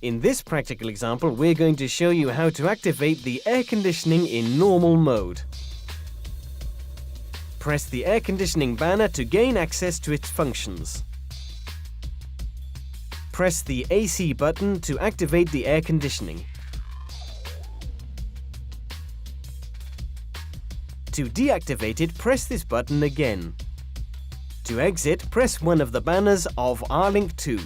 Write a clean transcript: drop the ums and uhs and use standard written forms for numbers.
In this practical example, we're going to show you how to activate the air conditioning in normal mode. Press the air conditioning banner to gain access to its functions. Press the AC button to activate the air conditioning. To deactivate it, press this button again. To exit, press one of the banners of R-Link 2.